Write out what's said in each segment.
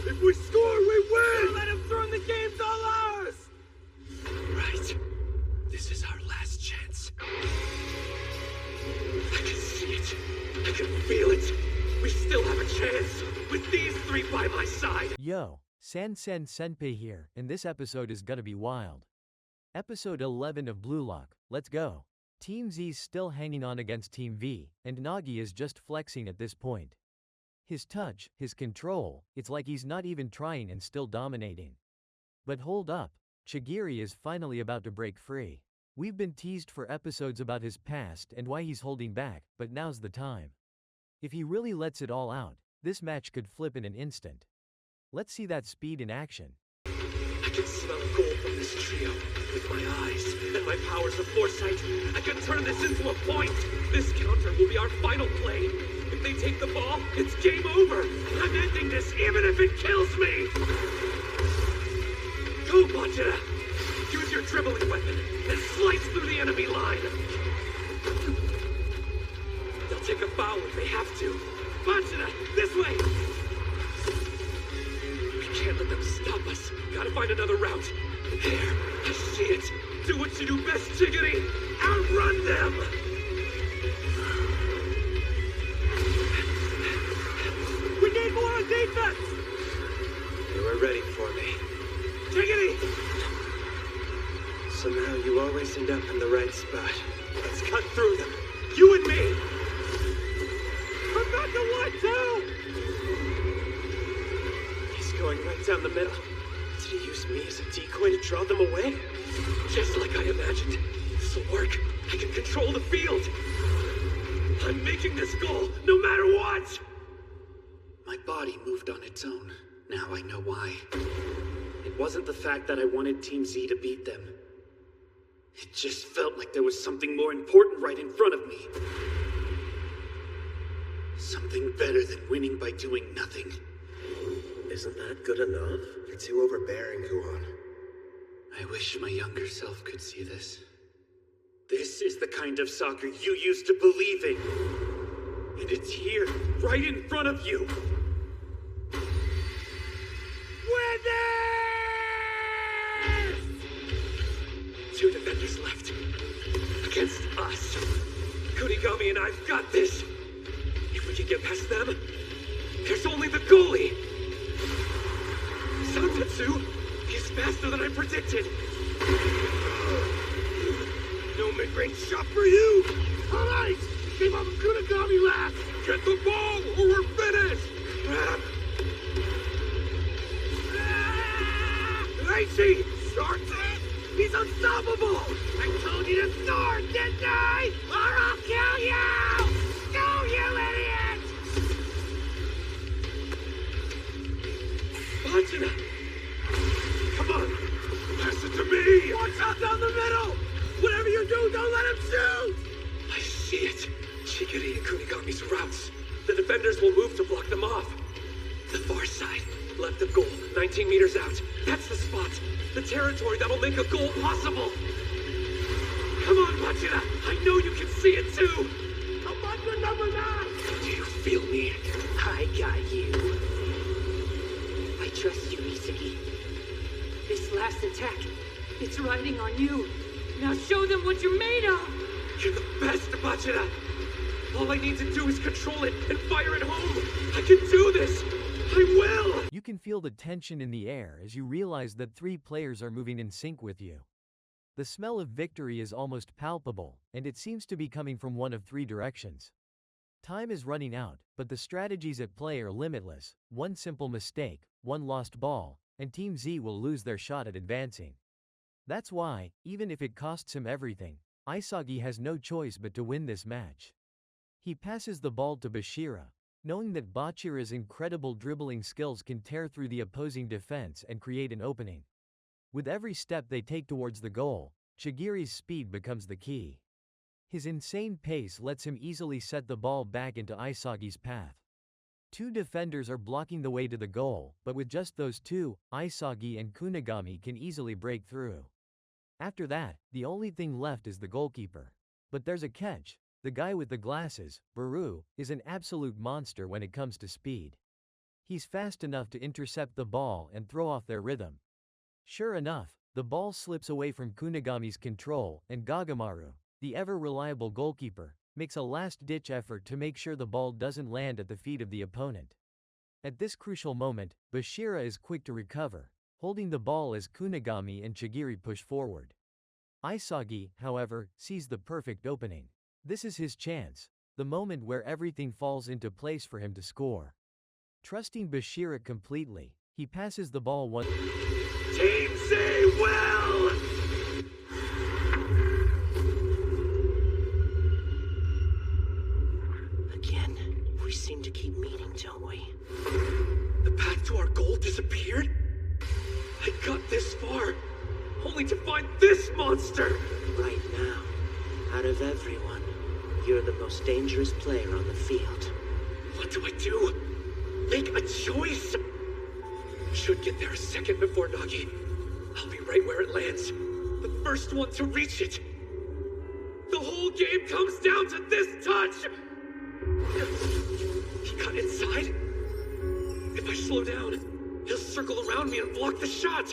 If we score, we win! Don't let him through and the game's all ours! Right. This is our last chance. I can see it. I can feel it. We still have a chance with these three by my side. Yo, Senpai here, and this episode is gonna be wild. Episode 11 of Blue Lock, let's go. Team Z's still hanging on against Team V, and Nagi is just flexing at this point. His touch, his control, it's like he's not even trying and still dominating. But hold up, Chigiri is finally about to break free. We've been teased for episodes about his past and why he's holding back, but now's the time. If he really lets it all out, this match could flip in an instant. Let's see that speed in action. I can smell gold from this trio. With my eyes and my powers of foresight, I can turn this into a point. This counter will be our final play. If they take the ball, it's game over. I'm ending this even if it kills me. Go, Bajira. Use your dribbling weapon and slice through the enemy line. They'll take a foul if they have to. Bajira, this way. We can't let them stop us. Gotta find another route. There, I see it. Do what you do best, Jiggity. Outrun them! We need more on defense! You were ready for me. Jiggity! Somehow you always end up in the right spot. Let's cut through them. You and me! I'm back to 1-2! He's going right down the middle. Did he use me as a decoy to draw them away? Just like I imagined. This'll work. I can control the field. I'm making this goal, no matter what! My body moved on its own. Now I know why. It wasn't the fact that I wanted Team Z to beat them. It just felt like there was something more important right in front of me. Something better than winning by doing nothing. Isn't that good enough? You're too overbearing, Kuon. I wish my younger self could see this. This is the kind of soccer you used to believe in. And it's here, right in front of you. Win this! 2 defenders left. Against us. Kunigami and I've got this. If we can get past them, there's only the goalie. Santetsu, he's faster than I predicted. No mid-range shot for you! All right! Came up with Kunigami last! Get the ball or we're finished! Lacey! Starts it! He's unstoppable! I told you to start, didn't I? Or I'll kill you! Go, you idiot! Bajira! Come on! Pass it to me! Watch out down the middle! Whatever you do, don't let him shoot! I see it! Chigiri and Kunigami's routes. The defenders will move to block them off. The far side, left of goal, 19 meters out. That's the spot. The territory that'll make a goal possible. Come on, Bajira! I know you can see it too! Come on, good number 9! Do you feel me? I got you. I trust you, Isagi. This last attack, it's riding on you. Now show them what you're made of! You're the best, Bajira! All I need to do is control it and fire it home! I can do this! I will! You can feel the tension in the air as you realize that 3 players are moving in sync with you. The smell of victory is almost palpable, and it seems to be coming from one of 3 directions. Time is running out, but the strategies at play are limitless. One simple mistake, one lost ball, and Team Z will lose their shot at advancing. That's why, even if it costs him everything, Isagi has no choice but to win this match. He passes the ball to Bashira, knowing that Bachira's incredible dribbling skills can tear through the opposing defense and create an opening. With every step they take towards the goal, Chigiri's speed becomes the key. His insane pace lets him easily set the ball back into Isagi's path. 2 defenders are blocking the way to the goal, but with just those 2, Isagi and Kunigami can easily break through. After that, the only thing left is the goalkeeper. But there's a catch. The guy with the glasses, Baru, is an absolute monster when it comes to speed. He's fast enough to intercept the ball and throw off their rhythm. Sure enough, the ball slips away from Kunigami's control, and Gagamaru, the ever-reliable goalkeeper, makes a last-ditch effort to make sure the ball doesn't land at the feet of the opponent. At this crucial moment, Bashira is quick to recover, holding the ball as Kunigami and Chigiri push forward. Isagi, however, sees the perfect opening. This is his chance, the moment where everything falls into place for him to score. Trusting Bashira completely, he passes the ball once. Team say well! Again, we seem to keep meeting, don't we? The path to our goal disappeared? I got this far, only to find this monster! Right now, out of everyone, you're the most dangerous player on the field. What do I do? Make a choice? Should get there a second before Nagi. I'll be right where it lands. The first one to reach it. The whole game comes down to this touch! He got inside? If I slow down, he'll circle around me and block the shot.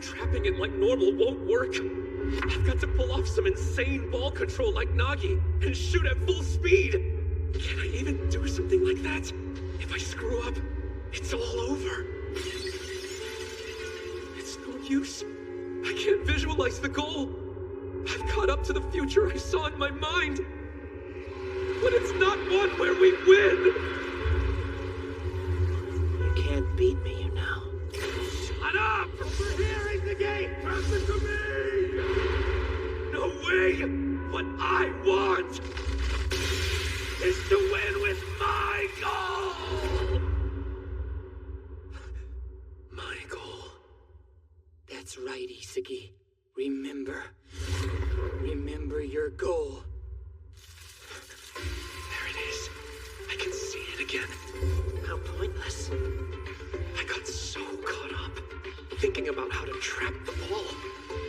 Trapping it like normal won't work. I've got to pull off some insane ball control like Nagi and shoot at full speed. Can I even do something like that? If I screw up, it's all over. It's no use. I can't visualize the goal. I've caught up to the future I saw in my mind. But it's not one where we win. You can't beat me, you know. Shut up! Over here is the game! Pass it to me! No way! What I want is to win with my goal! My goal. That's right, Isagi. Remember. Remember your goal. There it is. I can see it again. How pointless. I got so caught up thinking about how to trap the ball.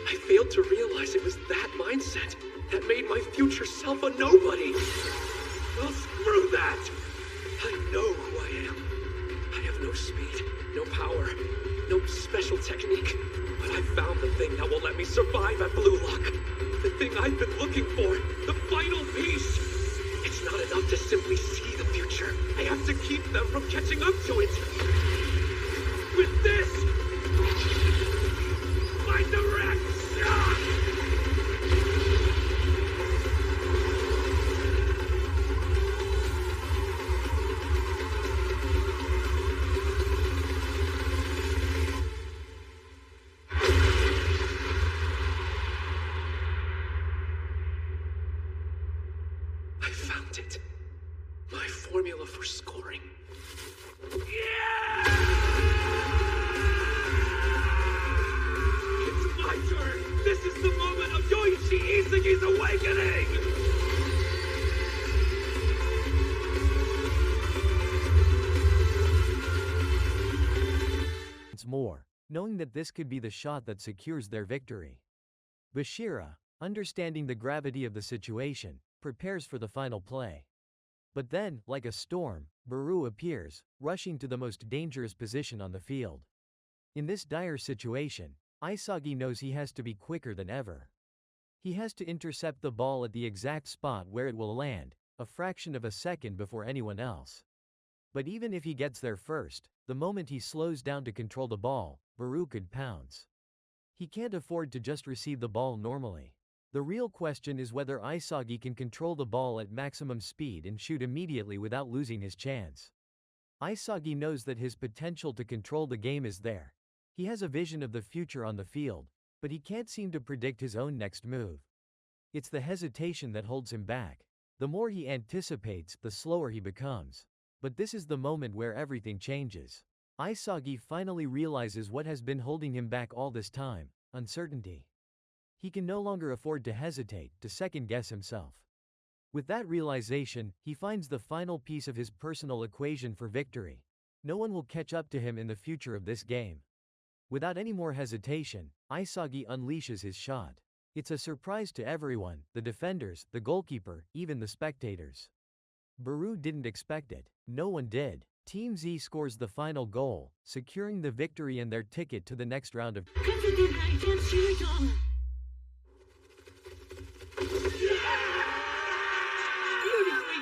I failed to realize it was that mindset that made my future self a nobody. Well, screw that! I know who I am. I have no speed, no power, no special technique, but I found the thing that will let me survive at Blue Lock. The thing I've been looking for, the final piece. It's not enough to simply see the future. I have to keep them from catching up to it. With this, my direct shot! I found it. My formula for scoring. Yeah! It's my turn! This is the moment of Yoichi Isagi's awakening! Once more, knowing that this could be the shot that secures their victory. Bashira, understanding the gravity of the situation, prepares for the final play. But then, like a storm, Baru appears, rushing to the most dangerous position on the field. In this dire situation, Isagi knows he has to be quicker than ever. He has to intercept the ball at the exact spot where it will land, a fraction of a second before anyone else. But even if he gets there first, the moment he slows down to control the ball, Baru could pounce. He can't afford to just receive the ball normally. The real question is whether Isagi can control the ball at maximum speed and shoot immediately without losing his chance. Isagi knows that his potential to control the game is there. He has a vision of the future on the field, but he can't seem to predict his own next move. It's the hesitation that holds him back. The more he anticipates, the slower he becomes. But this is the moment where everything changes. Isagi finally realizes what has been holding him back all this time: uncertainty. He can no longer afford to hesitate, to second-guess himself. With that realization, he finds the final piece of his personal equation for victory. No one will catch up to him in the future of this game. Without any more hesitation, Isagi unleashes his shot. It's a surprise to everyone, the defenders, the goalkeeper, even the spectators. Baru didn't expect it. No one did. Team Z scores the final goal, securing the victory and their ticket to the next round of Beautifully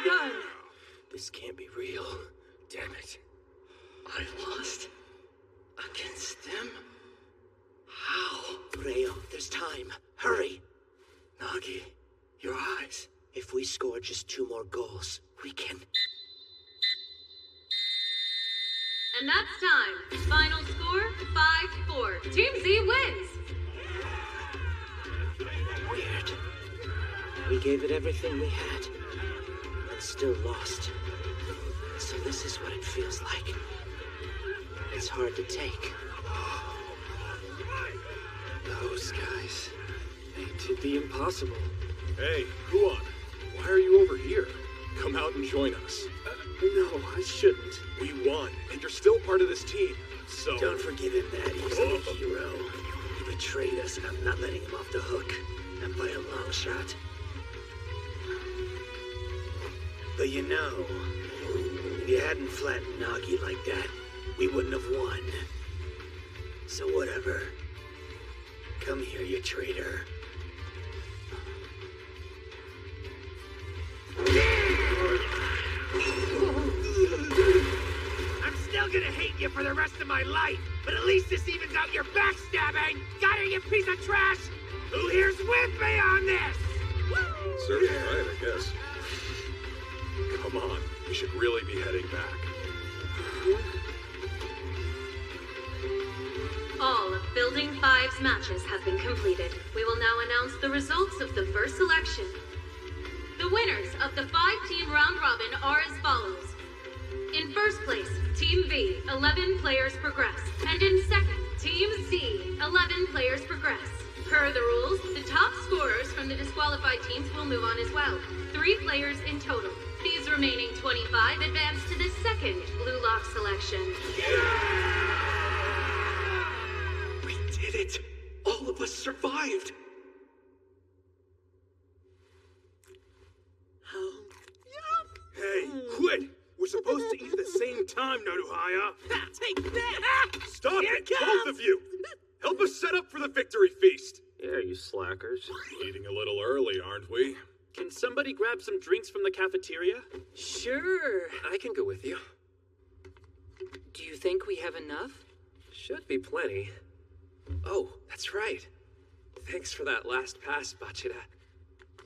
done! This can't be real. Damn it. I lost? Against them? How? Reo, there's time. Hurry! Nagi, your eyes. If we score just 2 more goals, we can... And that's time. Final score, 5-4. Team Z wins! Weird. We gave it everything we had, and still lost. So this is what it feels like. It's hard to take. Those guys. They did the impossible. Hey, Huan, why are you over here? Come out and join us. No, I shouldn't. We won, and you're still part of this team, so... Don't forgive him that easy, hero. He betrayed us, and I'm not letting him off the hook. Not by a long shot. But you know, if you hadn't flattened Nagi like that, we wouldn't have won. So whatever. Come here, you traitor. I'm still gonna hate you for the rest of my life, but at least this evens out your backstabbing! Got it, you piece of trash! Who here's with me on this? Serves you right, I guess. Come on, we should really be heading back. All of Building 5's matches have been completed. We will now announce the results of the first selection. The winners of the 5-team round robin are as follows. In first place, Team V, 11 players progress. And in second, Team Z, 11 players progress. Per the rules, the top scorers from the disqualified teams will move on as well. 3 players in total. These remaining 25 advance to the second Blue Lock selection. We did it! All of us survived! Hey, quit! We're supposed to eat at the same time, Naruhaya! Take that! Stop Here it, it comes! both of you! Help us set up for the victory feast! Yeah, you slackers. Eating a little early, aren't we? Can somebody grab some drinks from the cafeteria? Sure. I can go with you. Do you think we have enough? Should be plenty. Oh, that's right. Thanks for that last pass, Bachira.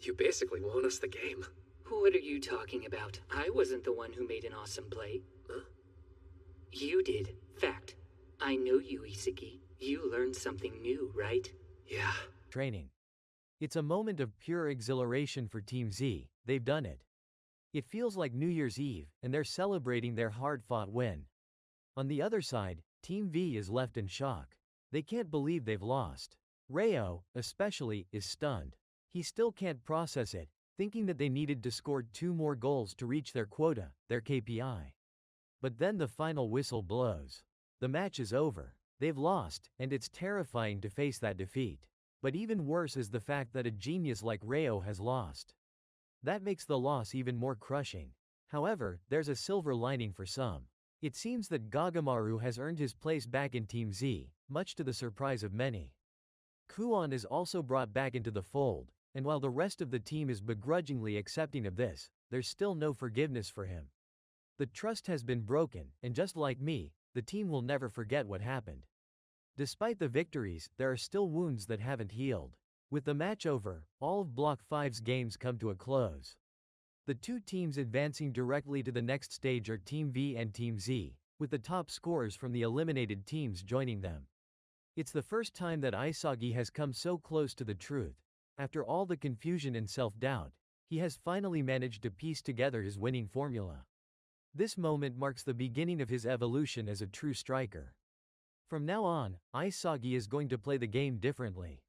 You basically won us the game. What are you talking about? I wasn't the one who made an awesome play. Huh? You did. Fact. I know you, Isiki. You learned something new, right? Yeah. training. It's a moment of pure exhilaration for Team Z. They've done it. It feels like New Year's Eve, and they're celebrating their hard-fought win. On the other side, Team V is left in shock. They can't believe they've lost. Reo, especially, is stunned. He still can't process it, thinking that they needed to score 2 more goals to reach their quota, their KPI. But then the final whistle blows. The match is over. They've lost, and it's terrifying to face that defeat. But even worse is the fact that a genius like Reo has lost. That makes the loss even more crushing. However, there's a silver lining for some. It seems that Gagamaru has earned his place back in Team Z, much to the surprise of many. Kuon is also brought back into the fold, and while the rest of the team is begrudgingly accepting of this, there's still no forgiveness for him. The trust has been broken, and just like me, the team will never forget what happened. Despite the victories, there are still wounds that haven't healed. With the match over, all of Block 5's games come to a close. The 2 teams advancing directly to the next stage are Team V and Team Z, with the top scorers from the eliminated teams joining them. It's the first time that Isagi has come so close to the truth. After all the confusion and self-doubt, he has finally managed to piece together his winning formula. This moment marks the beginning of his evolution as a true striker. From now on, Isagi is going to play the game differently.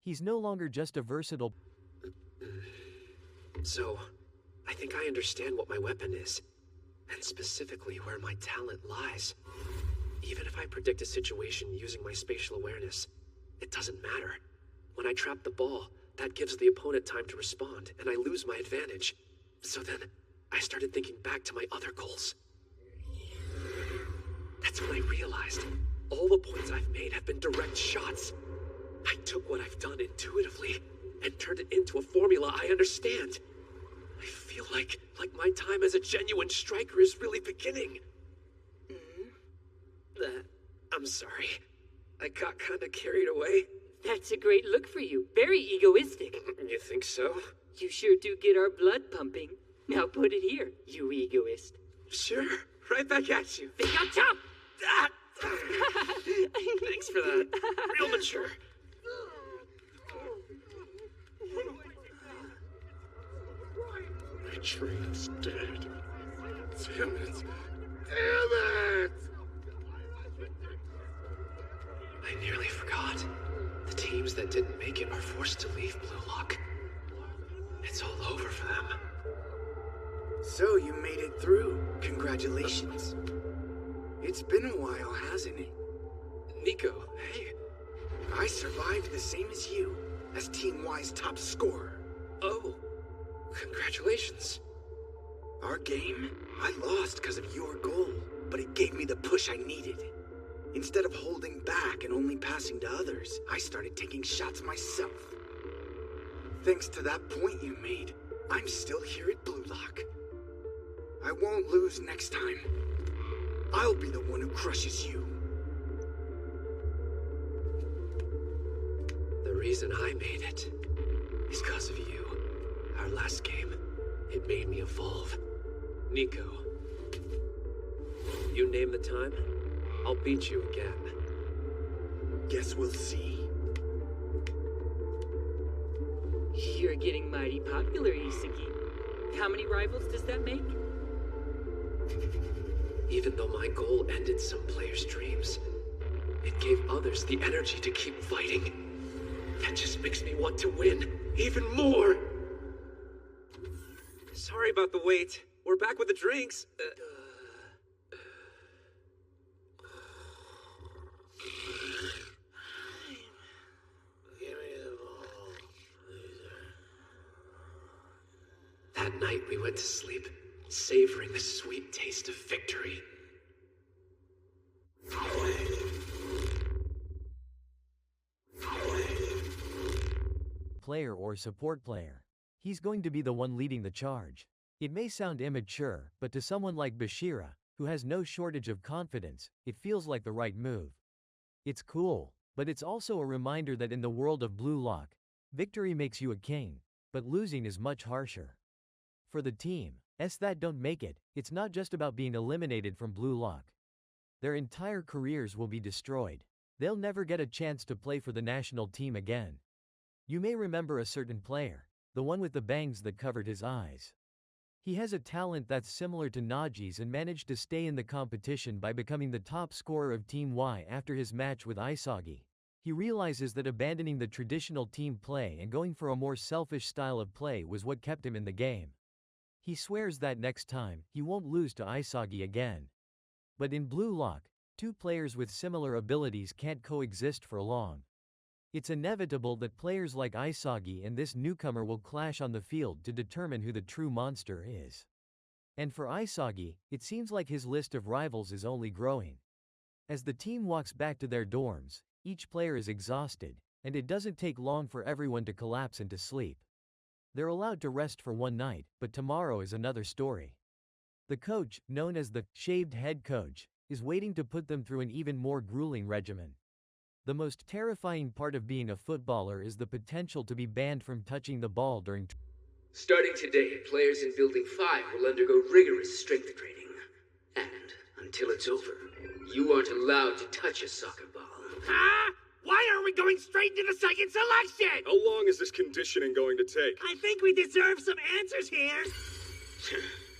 He's no longer just a versatile... So, I think I understand what my weapon is, and specifically where my talent lies. Even if I predict a situation using my spatial awareness, it doesn't matter. When I trap the ball, that gives the opponent time to respond, and I lose my advantage. So then, I started thinking back to my other goals. the points I've made have been direct shots. I took what I've done intuitively and turned it into a formula I understand. I feel like my time as a genuine striker is really beginning. I'm sorry. I got kinda carried away. That's a great look for you. Very egoistic. You think so? You sure do get our blood pumping. Now put it here, you egoist. Sure. Right back at you. They got chop! Ah! Thanks for that. Real mature. My train's dead. Damn it. Damn it! I nearly forgot. The teams that didn't make it are forced to leave Blue Lock. It's all over for them. So you made it through. Congratulations. It's been a while, hasn't it? Nico, hey. I survived the same as you, as Team Y's top scorer. Oh, congratulations. Our game, I lost because of your goal, but it gave me the push I needed. Instead of holding back and only passing to others, I started taking shots myself. Thanks to that point you made, I'm still here at Blue Lock. I won't lose next time. I'll be the one who crushes you. The reason I made it is because of you. Our last game, it made me evolve. Nico, you name the time, I'll beat you again. Guess we'll see. You're getting mighty popular, Isagi. How many rivals does that make? Even though my goal ended some players' dreams, it gave others the energy to keep fighting. That just makes me want to win even more. Sorry about the wait. We're back with the drinks. That night we went to sleep, savoring the sweet taste of victory. Player or support player. He's going to be the one leading the charge. It may sound immature, but to someone like Bashira, who has no shortage of confidence, it feels like the right move. It's cool, but it's also a reminder that in the world of Blue Lock, victory makes you a king, but losing is much harsher. For the team that don't make it, it's not just about being eliminated from Blue Lock. Their entire careers will be destroyed. They'll never get a chance to play for the national team again. You may remember a certain player, the one with the bangs that covered his eyes. He has a talent that's similar to Naji's and managed to stay in the competition by becoming the top scorer of Team Y after his match with Isagi. He realizes that abandoning the traditional team play and going for a more selfish style of play was what kept him in the game. He swears that next time, he won't lose to Isagi again. But in Blue Lock, two players with similar abilities can't coexist for long. It's inevitable that players like Isagi and this newcomer will clash on the field to determine who the true monster is. And for Isagi, it seems like his list of rivals is only growing. As the team walks back to their dorms, each player is exhausted, and it doesn't take long for everyone to collapse into sleep. They're allowed to rest for one night, but tomorrow is another story. The coach, known as the shaved head coach, is waiting to put them through an even more grueling regimen. The most terrifying part of being a footballer is the potential to be banned from touching the ball during Starting today, players in Building 5 will undergo rigorous strength training. And until it's over, you aren't allowed to touch a soccer ball. Huh? Why aren't we going straight to the second selection? How long is this conditioning going to take? I think we deserve some answers here.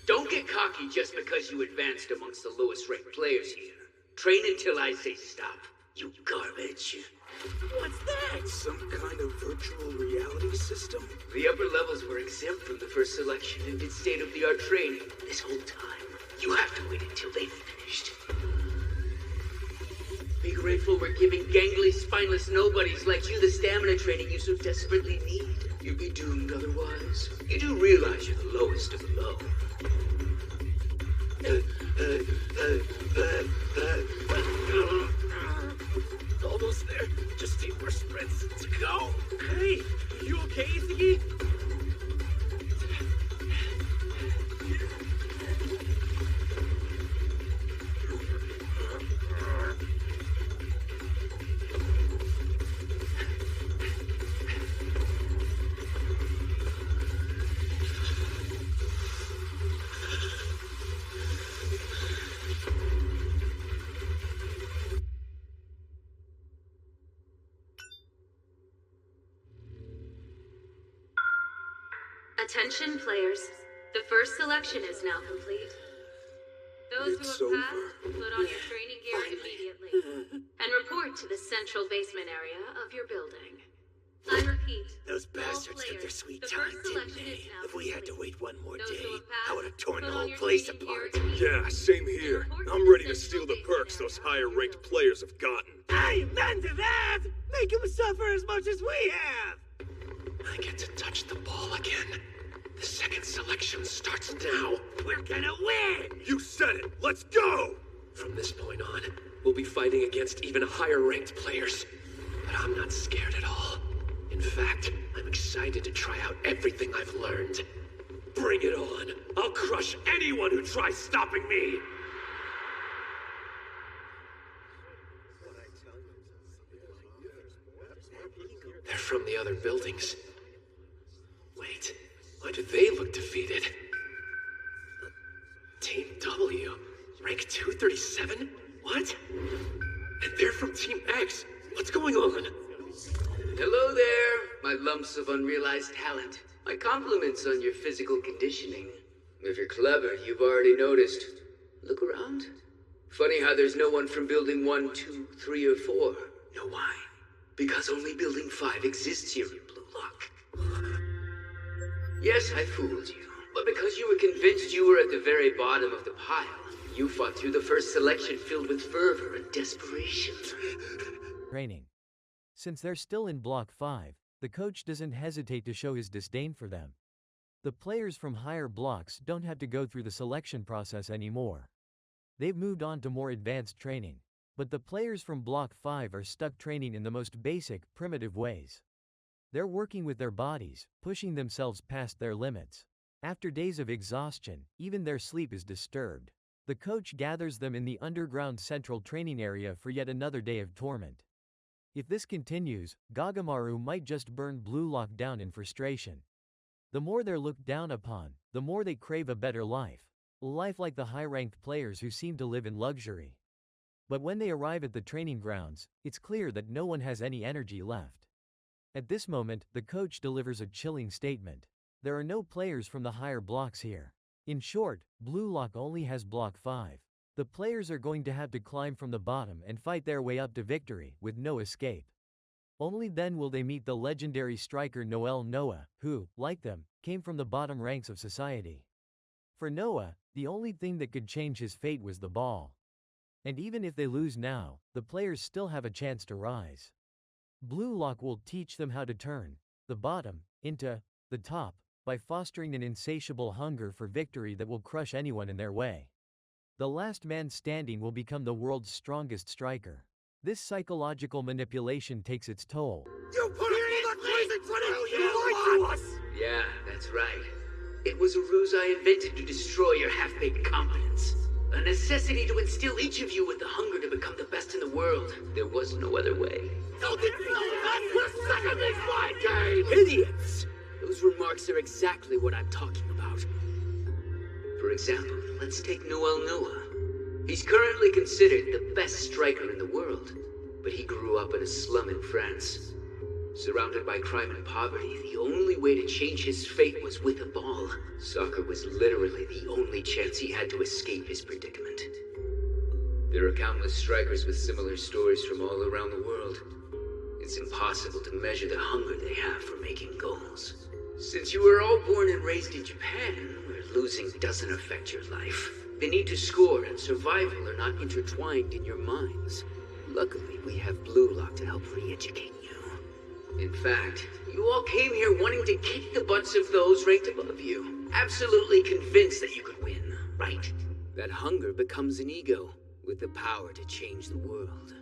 Don't get cocky just because you advanced amongst the lowest-ranked players here. Train until I say stop, you garbage. What's that? Some kind of virtual reality system? The upper levels were exempt from the first selection and did state-of-the-art training this whole time. You have to wait until they've finished. Be grateful we're giving gangly, spineless nobodies like you the stamina training you so desperately need. You'd be doomed otherwise. You do realize you're the lowest of the low. Attention players, the first selection is now complete. Those It's who have over. passed, put on your training gear immediately and report to the central basement area of your building. I repeat, Those all bastards took players, their sweet the time, first didn't selection they? is now If we had to complete. wait one more Those day, who have passed, I would have torn put the on whole your place training gear apart. immediately. Yeah, same here. I'm ready to steal the perks those higher-ranked players have gotten. Amen to that! Make him suffer as much as we have! I get to touch the ball again. The second selection starts now. We're gonna win! You said it! Let's go! From this point on, we'll be fighting against even higher-ranked players. But I'm not scared at all. In fact, I'm excited to try out everything I've learned. Bring it on! I'll crush anyone who tries stopping me! They're from the other buildings. Wait, why do they look defeated? Team W, rank 237? What? And they're from Team X. What's going on? Hello there, my lumps of unrealized talent. My compliments on your physical conditioning. If you're clever, you've already noticed. Look around. Funny how there's no one from building 1, 2, 3, or 4. Know why? Because only building 5 exists here in Blue Lock. Yes, I fooled you. But because you were convinced you were at the very bottom of the pile, you fought through the first selection filled with fervor and desperation. Training. Since they're still in Block 5, the coach doesn't hesitate to show his disdain for them. The players from higher blocks don't have to go through the selection process anymore. They've moved on to more advanced training. But the players from Block 5 are stuck training in the most basic, primitive ways. They're working with their bodies, pushing themselves past their limits. After days of exhaustion, even their sleep is disturbed. The coach gathers them in the underground central training area for yet another day of torment. If this continues, Gagamaru might just burn Blue Lock down in frustration. The more they're looked down upon, the more they crave a better life. A life like the high-ranked players who seem to live in luxury. But when they arrive at the training grounds, it's clear that no one has any energy left. At this moment, the coach delivers a chilling statement. There are no players from the higher blocks here. In short, Blue Lock only has Block 5. The players are going to have to climb from the bottom and fight their way up to victory, with no escape. Only then will they meet the legendary striker Noel Noah, who, like them, came from the bottom ranks of society. For Noah, the only thing that could change his fate was the ball. And even if they lose now, the players still have a chance to rise. Blue Lock will teach them how to turn the bottom into the top by fostering an insatiable hunger for victory that will crush anyone in their way. The last man standing will become the world's strongest striker. This psychological manipulation takes its toll. You put all the crazy critics! You lied to us! Yeah, that's right. It was a ruse I invented to destroy your half-baked confidence. A necessity to instill each of you with the hunger to become the best in the world. There was no other way. Don't think we're second this mind game! Idiots! Those remarks are exactly what I'm talking about. For example, let's take Noel Noah. He's currently considered the best striker in the world, but he grew up in a slum in France. Surrounded by crime and poverty, the only way to change his fate was with a ball. Soccer was literally the only chance he had to escape his predicament. There are countless strikers with similar stories from all around the world. It's impossible to measure the hunger they have for making goals. Since you were all born and raised in Japan, where losing doesn't affect your life, the need to score and survival are not intertwined in your minds. Luckily, we have Blue Lock to help re-educate you. In fact, you all came here wanting to kick the butts of those ranked above you. Absolutely convinced that you could win, right? That hunger becomes an ego, with the power to change the world.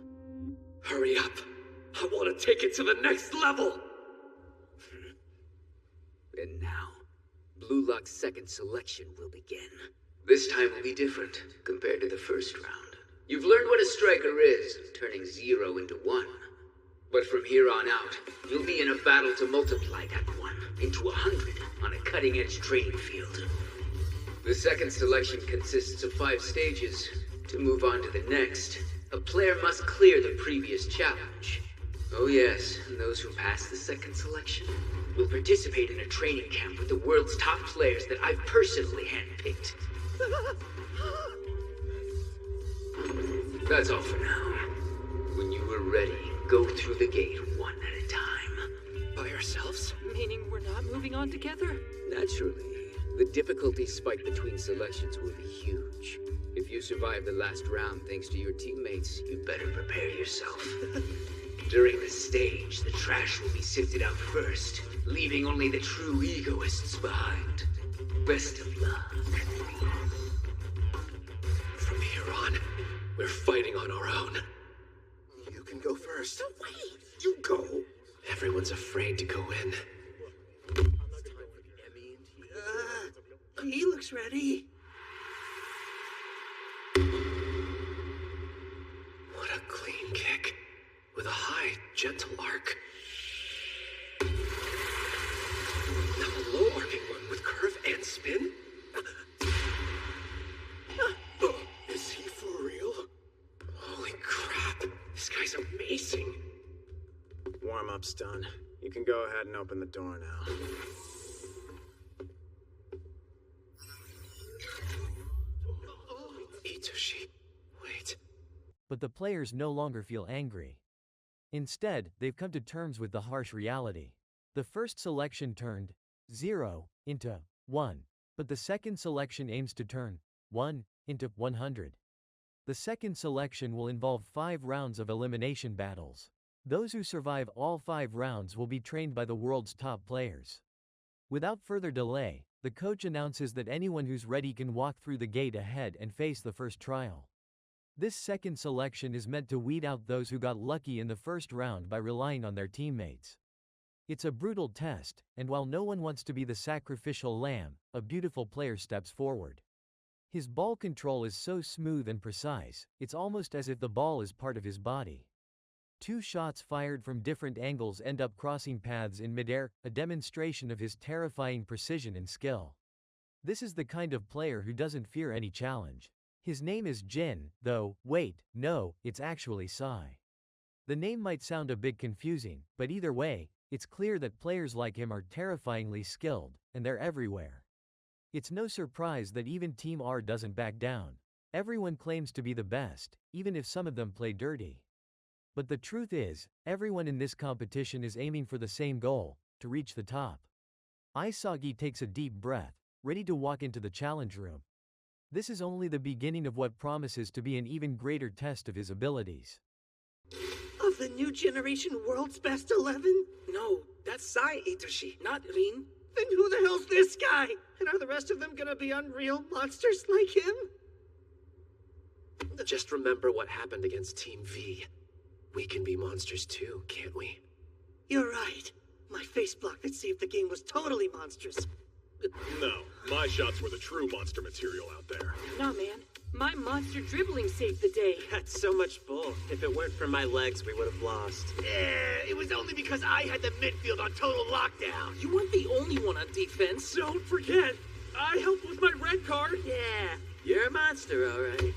Hurry up! I want to take it to the next level! And now, Blue Lock's second selection will begin. This time will be different compared to the first round. You've learned what a striker is, turning 0 into 1. But from here on out, you'll be in a battle to multiply that 1 into 100 on a cutting-edge training field. The second selection consists of 5 stages. To move on to the next, a player must clear the previous challenge. Oh yes, and those who pass the second selection will participate in a training camp with the world's top players that I've personally handpicked. That's all for now. When you are ready, go through the gate one at a time. By ourselves? Meaning we're not moving on together? Naturally, the difficulty spike between selections will be huge. If you survive the last round thanks to your teammates, you'd better prepare yourself. During the stage, the trash will be sifted out first, leaving only the true egoists behind. Best of luck. From here on, we're fighting on our own. You can go first. Wait, you go. Everyone's afraid to go in. He looks ready. What a clean kick. With a high, gentle arc. Now a low arcing one with curve and spin? Is he for real? Holy crap. This guy's amazing. Warm-up's done. You can go ahead and open the door now. Itoshi, wait. But the players no longer feel angry. Instead, they've come to terms with the harsh reality. The first selection turned 0 into 1, but the second selection aims to turn 1 into 100. The second selection will involve 5 rounds of elimination battles. Those who survive all 5 rounds will be trained by the world's top players. Without further delay, the coach announces that anyone who's ready can walk through the gate ahead and face the first trial. This second selection is meant to weed out those who got lucky in the first round by relying on their teammates. It's a brutal test, and while no one wants to be the sacrificial lamb, a beautiful player steps forward. His ball control is so smooth and precise, it's almost as if the ball is part of his body. 2 shots fired from different angles end up crossing paths in midair, a demonstration of his terrifying precision and skill. This is the kind of player who doesn't fear any challenge. His name is Jin, though, wait, no, it's actually Sai. The name might sound a bit confusing, but either way, it's clear that players like him are terrifyingly skilled, and they're everywhere. It's no surprise that even Team R doesn't back down. Everyone claims to be the best, even if some of them play dirty. But the truth is, everyone in this competition is aiming for the same goal, to reach the top. Isagi takes a deep breath, ready to walk into the challenge room. This is only the beginning of what promises to be an even greater test of his abilities. Of the new generation world's best 11? No, that's Sai Itoshi, not Rin. Then who the hell's this guy? And are the rest of them gonna be unreal monsters like him? Just remember what happened against Team V. We can be monsters too, can't we? You're right. My face block that saved the game was totally monstrous. No, my shots were the true monster material out there. Nah, man. My monster dribbling saved the day. That's so much bull. If it weren't for my legs, we would have lost. It was only because I had the midfield on total lockdown. You weren't the only one on defense. Don't forget, I helped with my red card. Yeah, you're a monster, all right.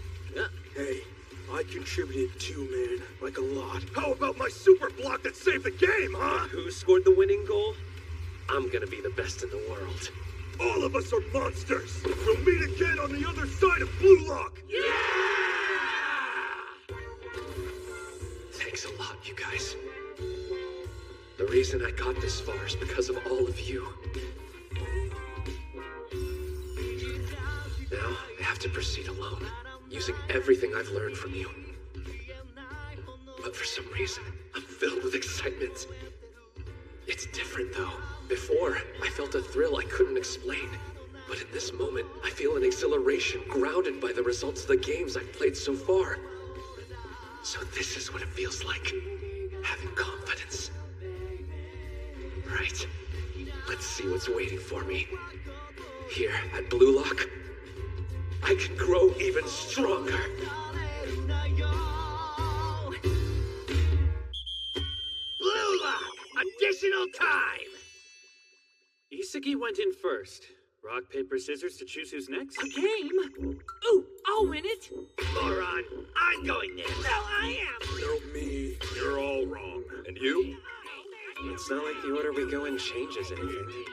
Hey, I contributed too, man. Like a lot. How about my super block that saved the game, huh? Who scored the winning goal? I'm gonna be the best in the world. All of us are monsters. We'll meet again on the other side of Blue Lock. Thanks a lot, you guys. The reason I got this far is because of all of you. Now, I have to proceed alone, using everything I've learned from you. But for some reason, I'm filled with excitement. It's different, though. Before, I felt a thrill I couldn't explain. But in this moment, I feel an exhilaration grounded by the results of the games I've played so far. So this is what it feels like, having confidence. Right, let's see what's waiting for me. Here at Blue Lock, I can grow even stronger. Blue Lock! Additional time! Isagi went in first. Rock, paper, scissors to choose who's next? A game? Ooh, I'll win it. Moron, I'm going next. No, I am. No, me. You're all wrong. And You? It's not like the order we go in changes anything.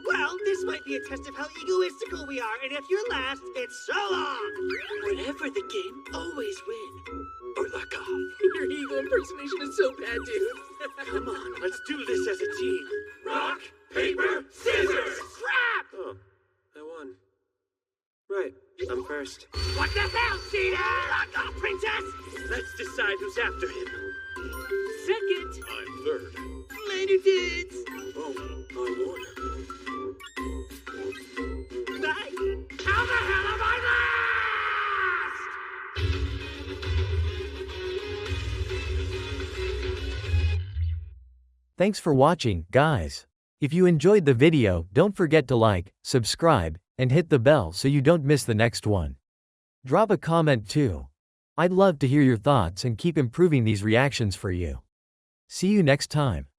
Well, this might be a test of how egoistical we are, and if you're last, it's so long! Whatever the game, always win. Or lack of. Your ego impersonation is so bad, dude. Come on, let's do this as a team. Rock, paper, scissors! Crap! Oh, I won. Right, I'm first. What the hell, cheater? Rock off, princess! Let's decide who's after him. Second. I'm third. Later, dudes! Oh, I won. Bye! How the hell am I last? Thanks for watching, guys. If you enjoyed the video, don't forget to like, subscribe, and hit the bell so you don't miss the next one. Drop a comment too. I'd love to hear your thoughts and keep improving these reactions for you. See you next time.